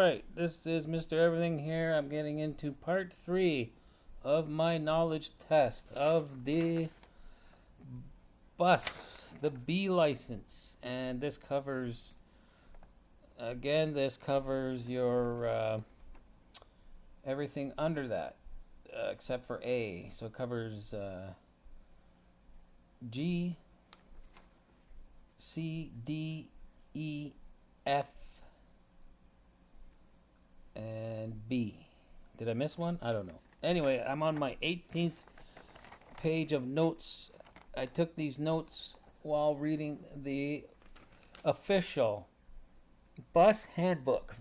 right, this is Mr. Everything here. I'm getting into part 3 of my knowledge test of the bus, the B license. And this covers, again, this covers your everything under that, except for A. So it covers G, C, D, E, F, and B. Did I miss one? I don't know. Anyway, I'm on my 18th page of notes. I took these notes while reading the official bus handbook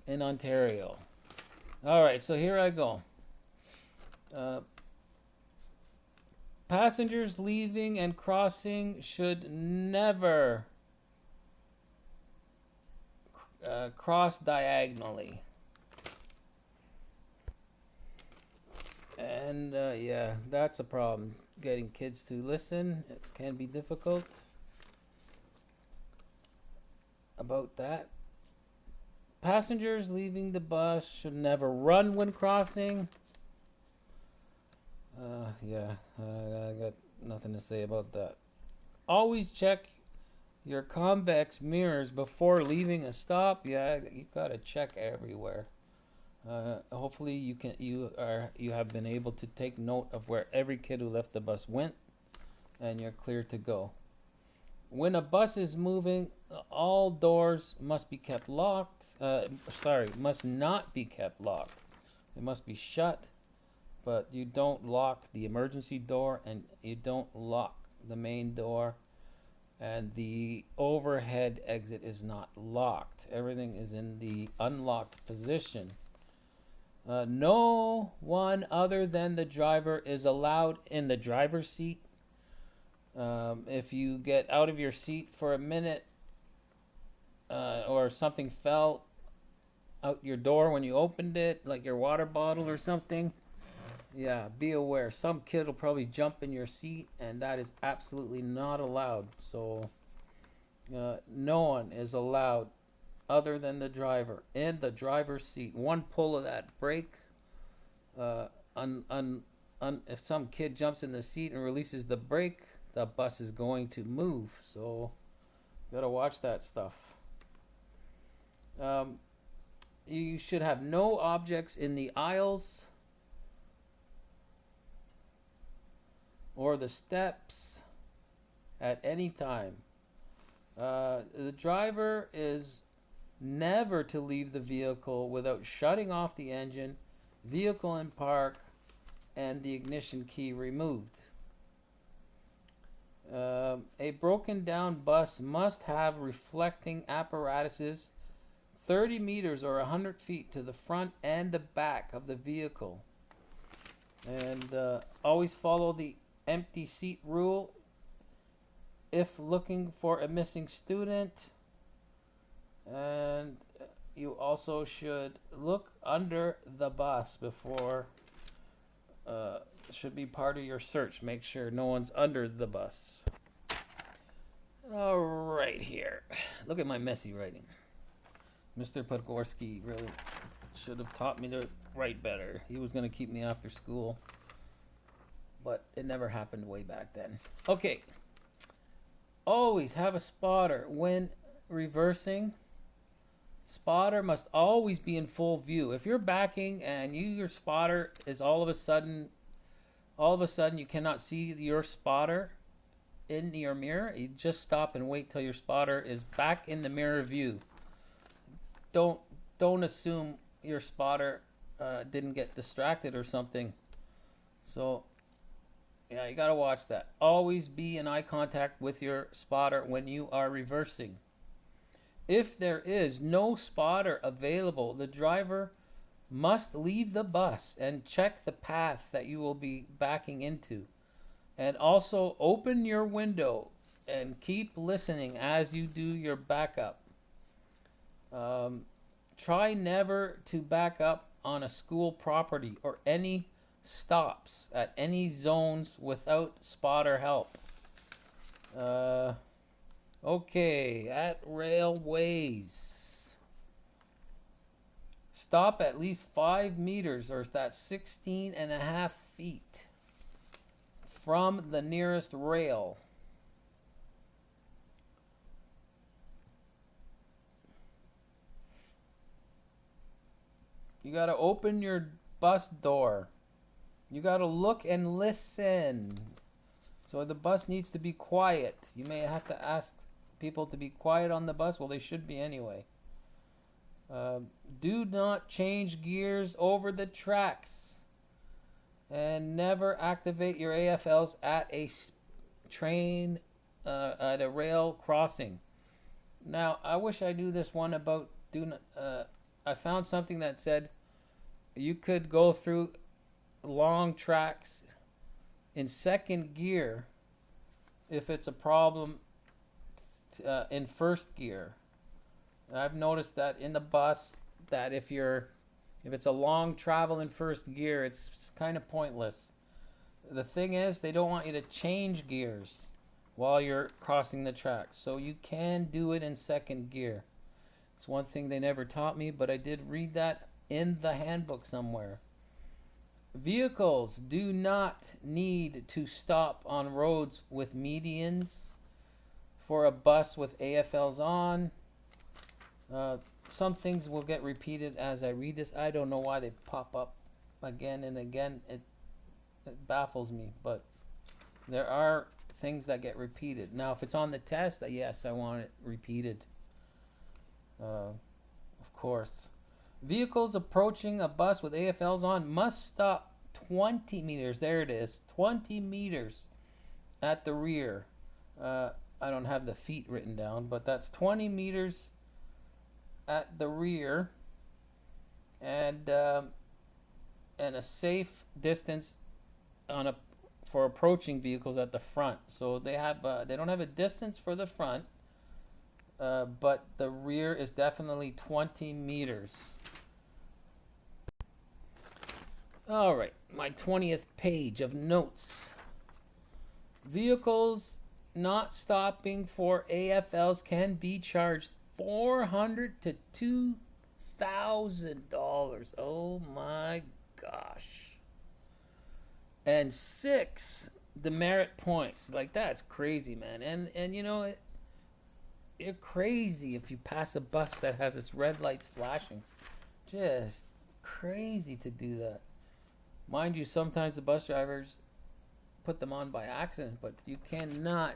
in Ontario. All right, so here I go. Passengers leaving and crossing should never cross diagonally. And yeah, that's a problem. Getting kids to listen, it can be difficult about that. Passengers leaving the bus should never run when crossing. Yeah, I got nothing to say about that. Always check your convex mirrors before leaving a stop. Yeah, you gotta check everywhere. Hopefully you have been able to take note of where every kid who left the bus went, and you're clear to go. When a bus is moving, all doors must be kept locked. Must not be kept locked. It must be shut, but you don't lock the emergency door, and you don't lock the main door, and the overhead exit is not locked. Everything is in the unlocked position. No one other than the driver is allowed in the driver's seat. If you get out of your seat for a minute, or something fell out your door when you opened it, like your water bottle or something, yeah, be aware. Some kid will probably jump in your seat, and that is absolutely not allowed. So no one is allowed other than the driver in the driver's seat. One pull of that brake, if some kid jumps in the seat and releases the brake, the bus is going to move. So gotta watch that stuff. You should have no objects in the aisles or the steps at any time. The driver is never to leave the vehicle without shutting off the engine, vehicle in park, and the ignition key removed. A broken down bus must have reflecting apparatuses 30 meters or 100 feet to the front and the back of the vehicle. And always follow the empty seat rule if looking for a missing student. And you also should look under the bus before, should be part of your search. Make sure no one's under the bus. All right, here. Look at my messy writing. Mr. Podgorski really should have taught me to write better. He was going to keep me after school, but it never happened way back then. Okay. Always have a spotter when reversing. Spotter must always be in full view. If you're backing and your spotter is all of a sudden you cannot see your spotter in your mirror, you just stop and wait till your spotter is back in the mirror view. Don't assume your spotter didn't get distracted or something. So yeah, you gotta watch that. Always be in eye contact with your spotter when you are reversing. If there is no spotter available, the driver must leave the bus and check the path that you will be backing into. And also open your window and keep listening as you do your backup. Try never to back up on a school property or any stops at any zones without spotter help. Okay, at railways. Stop at least 5 meters, or that's 16.5 feet from the nearest rail. You got to open your bus door. You got to look and listen. So the bus needs to be quiet. You may have to ask people to be quiet on the bus. Well, they should be anyway. Do not change gears over the tracks. And never activate your AFLs at a train, at a rail crossing. Now, I wish I knew this one about I found something that said you could go through long tracks in second gear if it's a problem in first gear. I've noticed that in the bus that if it's a long travel in first gear, it's kind of pointless. The thing is, they don't want you to change gears while you're crossing the tracks, so you can do it in second gear. It's one thing they never taught me, but I did read that in the handbook somewhere. Vehicles do not need to stop on roads with medians for a bus with AFLs on. Some things will get repeated as I read this. I don't know why they pop up again and again. It baffles me, but there are things that get repeated. Now, if it's on the test, yes, I want it repeated. Of course. Vehicles approaching a bus with AFLs on must stop 20 meters. There it is, 20 meters at the rear. I don't have the feet written down, but that's 20 meters at the rear, and a safe distance for approaching vehicles at the front. So they don't have a distance for the front, but the rear is definitely 20 meters. All right, my 20th page of notes. Vehicles not stopping for AFLs can be charged $400 to $2,000. Oh my gosh. And 6 demerit points. Like, that's crazy, man. And you know, you're crazy if you pass a bus that has its red lights flashing. Just crazy to do that. Mind you, sometimes the bus drivers put them on by accident, but you cannot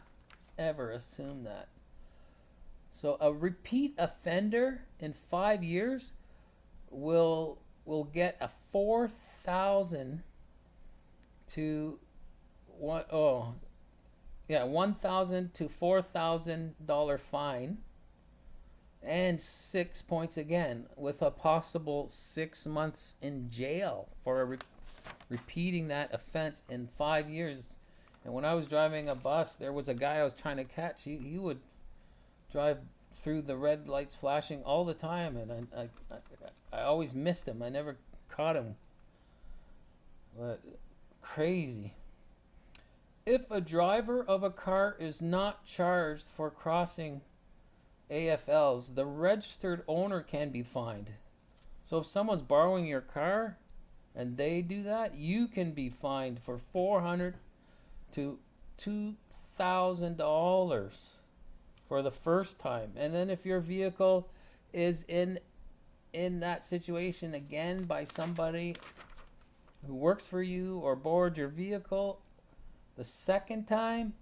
ever assume that. So a repeat offender in 5 years will get a $1,000 to $4,000 fine and 6 points again, with a possible 6 months in jail for repeating that offense in 5 years. And when I was driving a bus, there was a guy I was trying to catch. He would drive through the red lights flashing all the time, and I always missed him. I never caught him. But crazy. If a driver of a car is not charged for crossing AFLs, the registered owner can be fined. So if someone's borrowing your car and they do that, you can be fined for $400 to $2,000 for the first time. And then if your vehicle is in that situation again by somebody who works for you or boards your vehicle the second time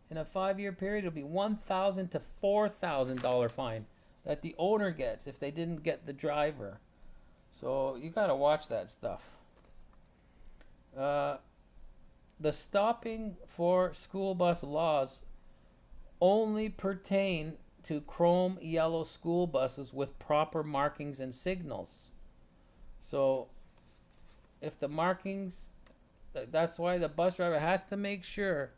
in a 5-year period, it'll be $1,000 to $4,000 fine that the owner gets if they didn't get the driver. So you got to watch that stuff. The stopping for school bus laws only pertain to chrome yellow school buses with proper markings and signals. So if the markings, that's why the bus driver has to make sure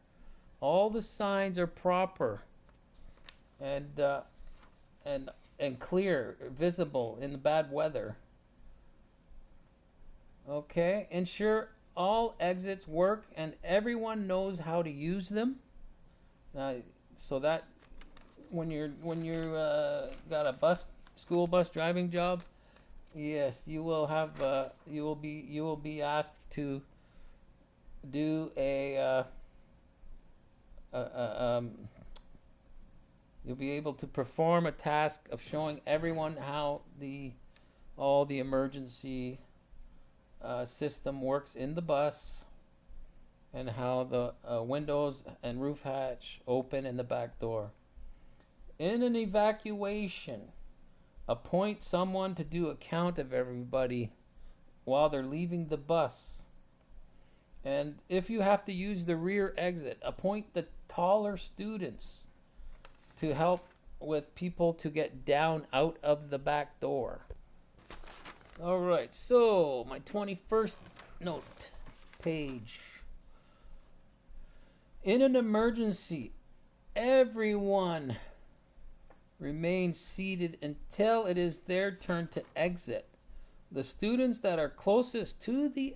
all the signs are proper and clear, visible in the bad weather. Okay, ensure all exits work and everyone knows how to use them. So that when you're got a school bus driving job, Yes, you will be asked to do a, a you'll be able to perform a task of showing everyone how the all the emergency system works in the bus, and how the windows and roof hatch open in the back door. In an evacuation, appoint someone to do a count of everybody while they're leaving the bus. And if you have to use the rear exit, appoint the taller students to help with people to get down out of the back door. All right, so my 21st note page. In an emergency, everyone remain seated until it is their turn to exit. The students that are closest to the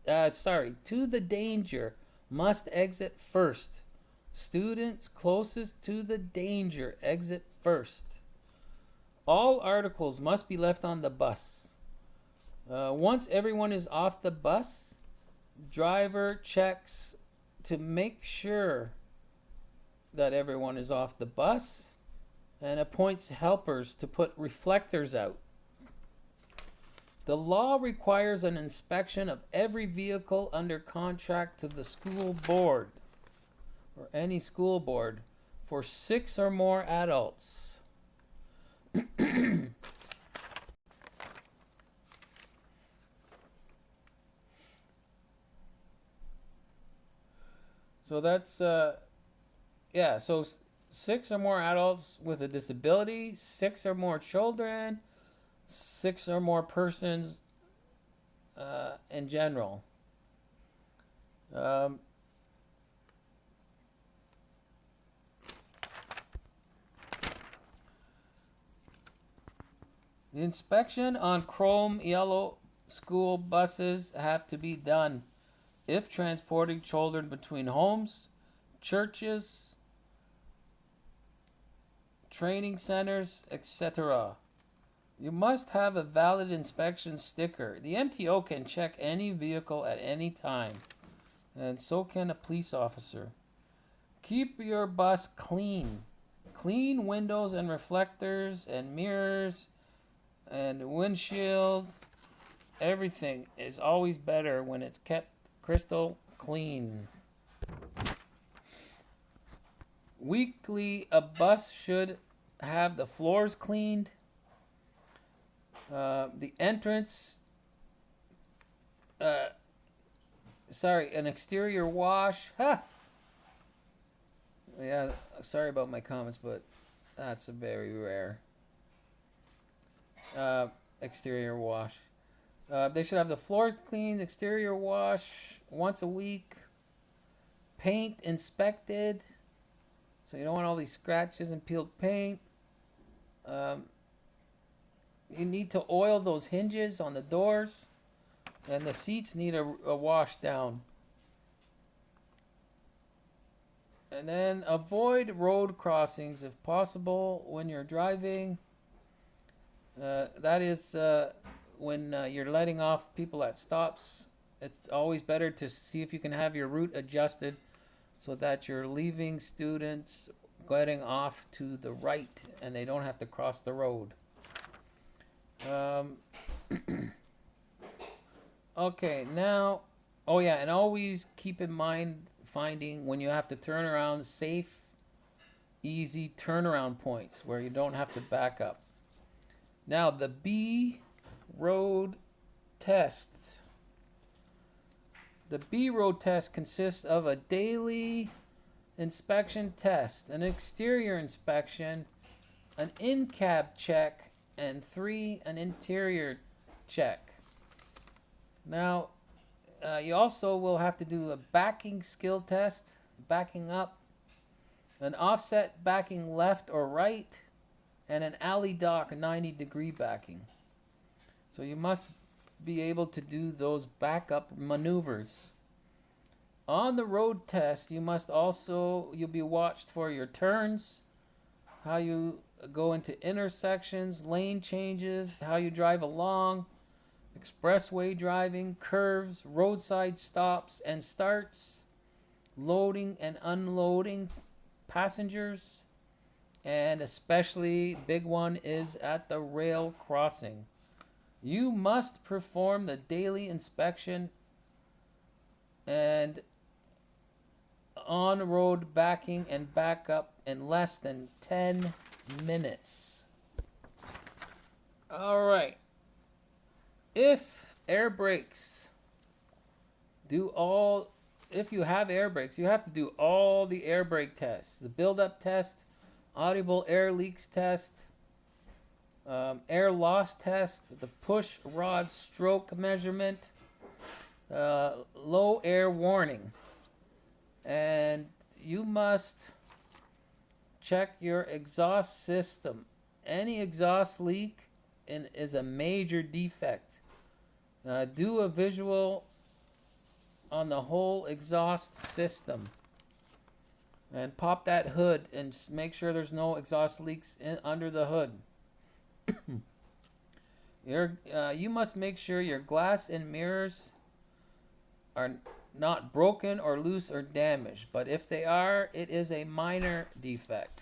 to the danger, must exit first. Students closest to the danger exit first. All articles must be left on the bus. Once everyone is off the bus, driver checks to make sure that everyone is off the bus and appoints helpers to put reflectors out. The law requires an inspection of every vehicle under contract to the school board or any school board for 6 or more adults. So that's so 6 or more adults with a disability, 6 or more children, 6 or more persons in general. The inspection on chrome yellow school buses have to be done if transporting children between homes, churches, training centers, etc. You must have a valid inspection sticker. The MTO can check any vehicle at any time, and so can a police officer. Keep your bus clean. Clean windows and reflectors and mirrors and windshield. Everything is always better when it's kept crystal clean. Weekly, a bus should have the floors cleaned, the entrance, an exterior wash. Yeah, sorry about my comments, but that's a very rare exterior wash. They should have the floors cleaned, exterior wash once a week, paint inspected, so you don't want all these scratches and peeled paint. You need to oil those hinges on the doors, and the seats need a wash down. And then avoid road crossings if possible when you're driving. That is when you're letting off people at stops. It's always better to see if you can have your route adjusted so that you're leaving students getting off to the right and they don't have to cross the road. Okay, now, and always keep in mind finding when you have to turn around safe, easy turnaround points where you don't have to back up. Now, the B road test. The B road test consists of a daily inspection test, an exterior inspection, an in-cab check, and 3, an interior check. Now, you also will have to do a backing skill test, backing up, an offset backing left or right, and an alley dock 90-degree backing. So you must be able to do those backup maneuvers. On the road test, you'll be watched for your turns, how you go into intersections, lane changes, how you drive along, expressway driving, curves, roadside stops and starts, loading and unloading passengers, and especially big one is at the rail crossing. You must perform the daily inspection and on-road backing and backup in less than 10 minutes. All right. If air brakes if you have air brakes, you have to do all the air brake tests: the build-up test, audible air leaks test, air loss test, the push rod stroke measurement, low air warning. And you must check your exhaust system. Any exhaust leak is a major defect. Do a visual on the whole exhaust system and pop that hood and make sure there's no exhaust leaks under the hood. You must make sure your glass and mirrors are not broken or loose or damaged, but if they are, it is a minor defect.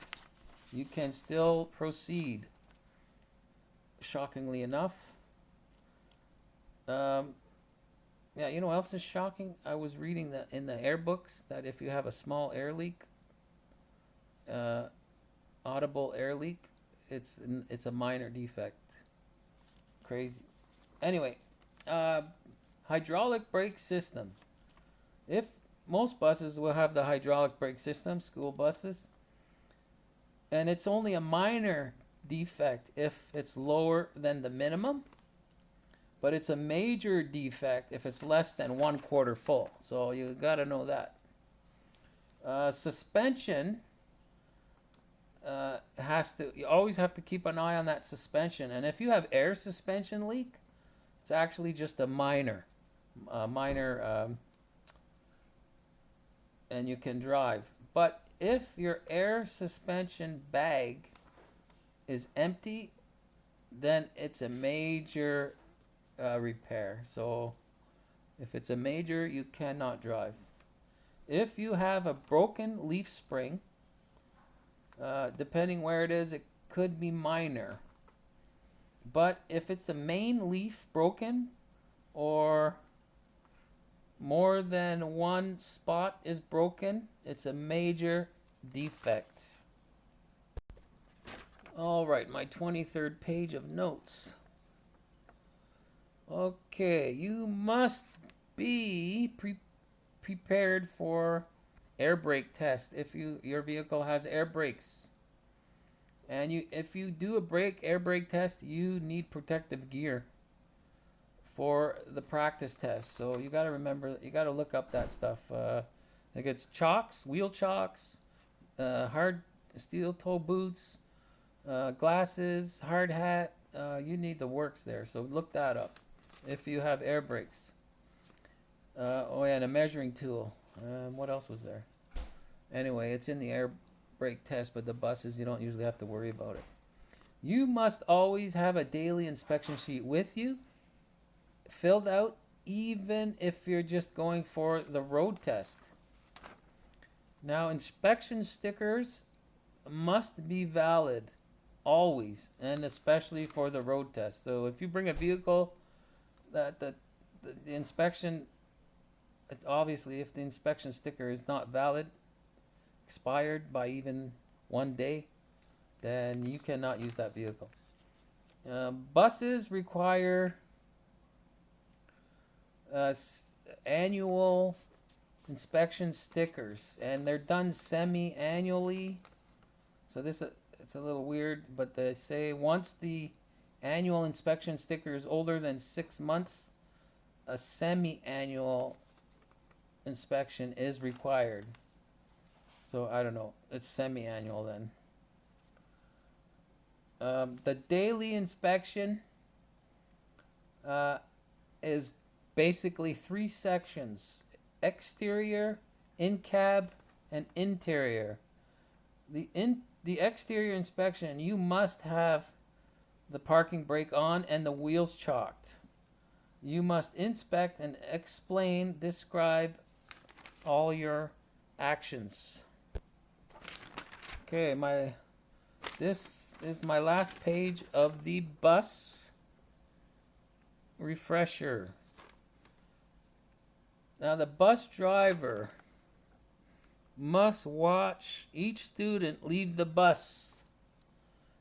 You can still proceed, shockingly enough. Yeah, you know what else is shocking? I was reading that in the air books that if you have a small air leak, audible air leak, it's a minor defect. Crazy. Anyway, hydraulic brake system. If most buses will have the hydraulic brake system, school buses, and it's only a minor defect if it's lower than the minimum, but it's a major defect if it's less than 1/4 full. So you got to know that. Suspension you always have to keep an eye on that suspension. And if you have air suspension leak, it's actually just a minor, and you can drive. But if your air suspension bag is empty, then it's a major repair. So if it's a major, you cannot drive. If you have a broken leaf spring, depending where it is, it could be minor. But if it's the main leaf broken or more than one spot is broken, it's a major defect. All right, my 23rd page of notes. Okay, you must be prepared for air brake test if your vehicle has air brakes. And if you do a air brake test, you need protective gear for the practice test. So you got to remember, you got to look up that stuff. I think it's chocks, wheel chocks, hard steel toe boots, glasses, hard hat. You need the works there. So look that up if you have air brakes. Oh yeah, and a measuring tool. What else was there? Anyway, it's in the air brake test, but the buses, you don't usually have to worry about it. You must always have a daily inspection sheet with you, filled out, even if you're just going for the road test. Now, inspection stickers must be valid always, and especially for the road test. So if you bring a vehicle that the inspection, it's obviously, if the inspection sticker is not valid, expired by even 1 day, then you cannot use that vehicle. Buses require annual inspection stickers, and they're done semi-annually. So it's a little weird, but they say once the annual inspection sticker is older than 6 months, a semi-annual inspection is required. So I don't know, it's semi-annual then. The daily inspection is basically 3 sections: exterior, in-cab, and interior. The The exterior inspection, you must have the parking brake on and the wheels chalked. You must inspect and explain, describe all your actions. Okay, this is my last page of the bus refresher. Now the bus driver must watch each student leave the bus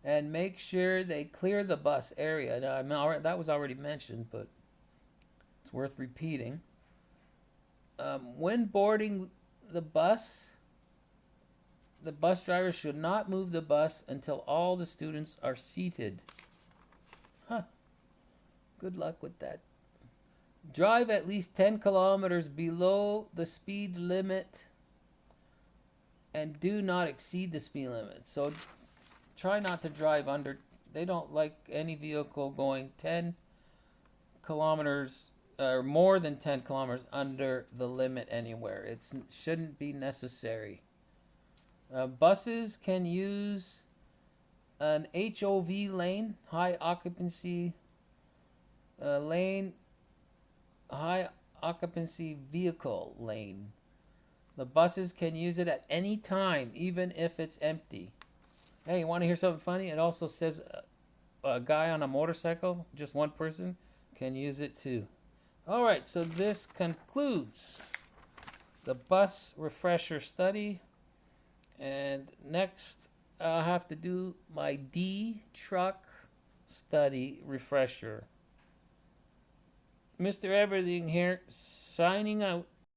and make sure they clear the bus area. Now, that was already mentioned, but it's worth repeating. When boarding the bus driver should not move the bus until all the students are seated. Huh. Good luck with that. Drive at least 10 kilometers below the speed limit and do not exceed the speed limit. So try not to drive under. They don't like any vehicle going 10 kilometers or more than 10 kilometers under the limit anywhere. It shouldn't be necessary. Buses can use an HOV lane, high occupancy lane, high occupancy vehicle lane. The buses can use it at any time, even if it's empty. Hey, you want to hear something funny? It also says a guy on a motorcycle, just one person, can use it too. All right, so this concludes the bus refresher study. And next, I'll have to do my D truck study refresher. Mr. Everything here, signing out.